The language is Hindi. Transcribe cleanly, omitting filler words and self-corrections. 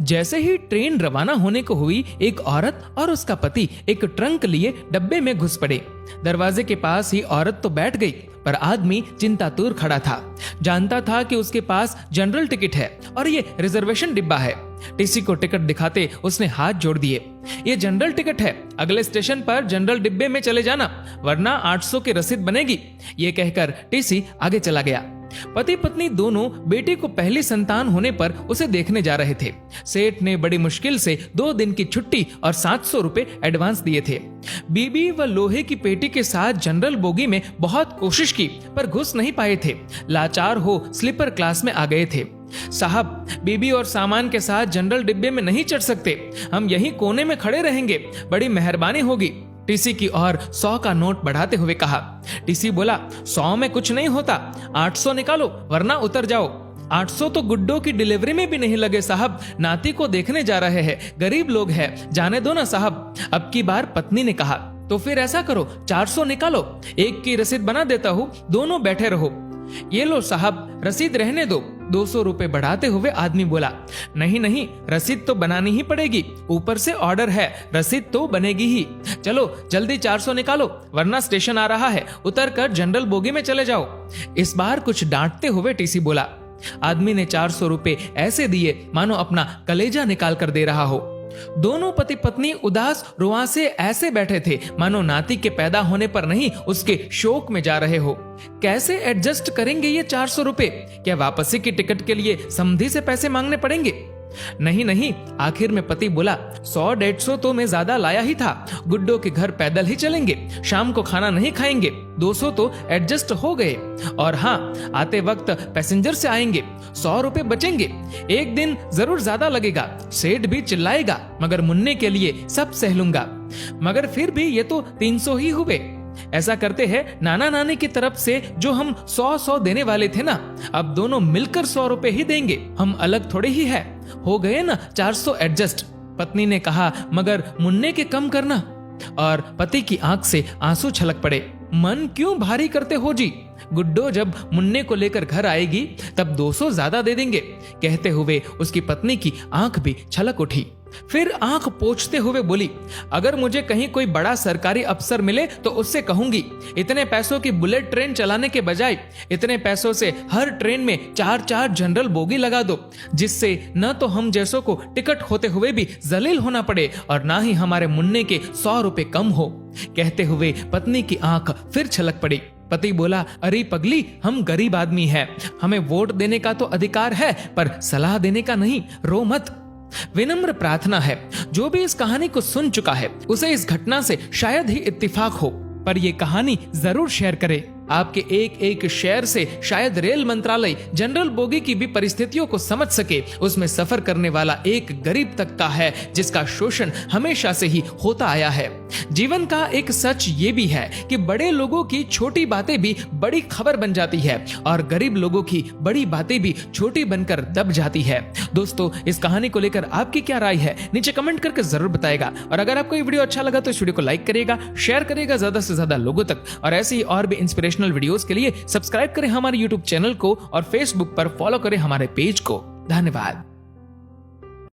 जैसे ही ट्रेन रवाना होने को हुई, एक औरत और उसका पति एक ट्रंक लिए डब्बे में घुस पड़े। दरवाजे के पास ही औरत तो बैठ गई, पर आदमी चिंतातुर खड़ा था। जानता था कि उसके पास जनरल टिकट है और ये रिजर्वेशन डिब्बा है। टीसी को टिकट दिखाते उसने हाथ जोड़ दिए। ये जनरल टिकट है, अगले स्टेशन पर जनरल डिब्बे में चले जाना, वरना 800 की रसीद बनेगी। ये कहकर टीसी आगे चला गया। पति पत्नी दोनों बेटी को पहली संतान होने पर उसे देखने जा रहे थे। सेठ ने बड़ी मुश्किल से 2 दिन की छुट्टी और 700 रुपए एडवांस दिए थे। बीबी व लोहे की पेटी के साथ जनरल बोगी में बहुत कोशिश की, पर घुस नहीं पाए थे। लाचार हो स्लीपर क्लास में आ गए थे। साहब, बीबी और सामान के साथ जनरल डिब्बे में नहीं चढ़ सकते, हम यहीं कोने में खड़े रहेंगे, बड़ी मेहरबानी होगी। टीसी की ओर 100 का नोट बढ़ाते हुए कहा। टीसी बोला, 100 में कुछ नहीं होता, 800 निकालो वरना उतर जाओ। 800 तो गुड्डो की डिलीवरी में भी नहीं लगे साहब, नाती को देखने जा रहे हैं, गरीब लोग हैं, जाने दो ना साहब। अब की बार पत्नी ने कहा, तो फिर ऐसा करो 400 निकालो, एक की रसीद बना देता हूँ, दोनों बैठे रहो। ये लो साहब, रसीद रहने दो। 200 रुपए बढ़ाते हुए आदमी बोला, नहीं नहीं, रसीद तो बनानी ही पड़ेगी, ऊपर से ऑर्डर है, रसीद तो बनेगी ही। चलो जल्दी 400 निकालो, वरना स्टेशन आ रहा है, उतर कर जनरल बोगी में चले जाओ। इस बार कुछ डांटते हुए टीसी बोला। आदमी ने 400 रुपए ऐसे दिए मानो अपना कलेजा निकाल कर दे रहा हो। दोनों पति पत्नी उदास रुआंसे ऐसे बैठे थे मानो नाती के पैदा होने पर नहीं, उसके शोक में जा रहे हो। कैसे एडजस्ट करेंगे ये 400 रुपए? क्या वापसी की टिकट के लिए समधी से पैसे मांगने पड़ेंगे? नहीं नहीं, आखिर में पति बोला, 100-150 तो मैं ज्यादा लाया ही था, गुड्डो के घर पैदल ही चलेंगे, शाम को खाना नहीं खाएंगे, 200 तो एडजस्ट हो गए। और हाँ, आते वक्त पैसेंजर से आएंगे, 100 रुपए बचेंगे। एक दिन जरूर ज्यादा लगेगा, सेठ भी चिल्लाएगा, मगर मुन्ने के लिए सब सह लूंगा। मगर फिर भी ये तो 300 ही हुए। ऐसा करते हैं, नाना नानी की तरफ से जो हम 100 देने वाले थे ना, अब दोनों मिलकर 100 रुपए ही देंगे, हम अलग थोड़े ही है, हो गए ना 400 एडजस्ट। पत्नी ने कहा, मगर मुन्ने के कम करना। और पति की आंख से आंसू छलक पड़े। मन क्यों भारी करते हो जी, गुड्डो जब मुन्ने को लेकर घर आएगी तब 200 ज्यादा दे देंगे। कहते हुए उसकी पत्नी की आंख भी छलक उठी। फिर आंख पोंछते हुए बोली, अगर मुझे कहीं कोई बड़ा सरकारी अफसर मिले तो उससे कहूंगी, इतने पैसों की बुलेट ट्रेन चलाने के बजाय इतने पैसों से हर ट्रेन में 4-4 जनरल बोगी लगा दो, जिससे न तो हम जैसों को टिकट होते हुए भी जलील होना पड़े और ना ही हमारे मुन्ने के 100 रुपए कम हो। कहते हुए पत्नी की आंख फिर छलक पड़ी। पति बोला, अरे पगली, हम गरीब आदमी हैं, हमें वोट देने का तो अधिकार है, पर सलाह देने का नहीं, रो मत। विनम्र प्रार्थना है, जो भी इस कहानी को सुन चुका है उसे इस घटना से शायद ही इत्तेफाक हो, पर ये कहानी जरूर शेयर करे। आपके एक एक शेयर से शायद रेल मंत्रालय जनरल बोगी की भी परिस्थितियों को समझ सके। उसमें सफर करने वाला एक गरीब तबका है जिसका शोषण हमेशा से ही होता आया है। जीवन का एक सच ये भी है कि बड़े लोगों की छोटी बातें भी बड़ी खबर बन जाती है और गरीब लोगों की बड़ी बातें भी छोटी बनकर दब जाती है। दोस्तों, इस कहानी को लेकर आपकी क्या राय है, नीचे कमेंट करके जरूर बताएगा। और अगर आपको ये वीडियो अच्छा लगा तो इस वीडियो को लाइक करिएगा, शेयर करिएगा ज्यादा से ज्यादा लोगों तक। और ऐसे ही और भी इंस्पिरेशनल वीडियोस के लिए सब्सक्राइब करें हमारे YouTube चैनल को और Facebook पर फॉलो करें हमारे पेज को। धन्यवाद।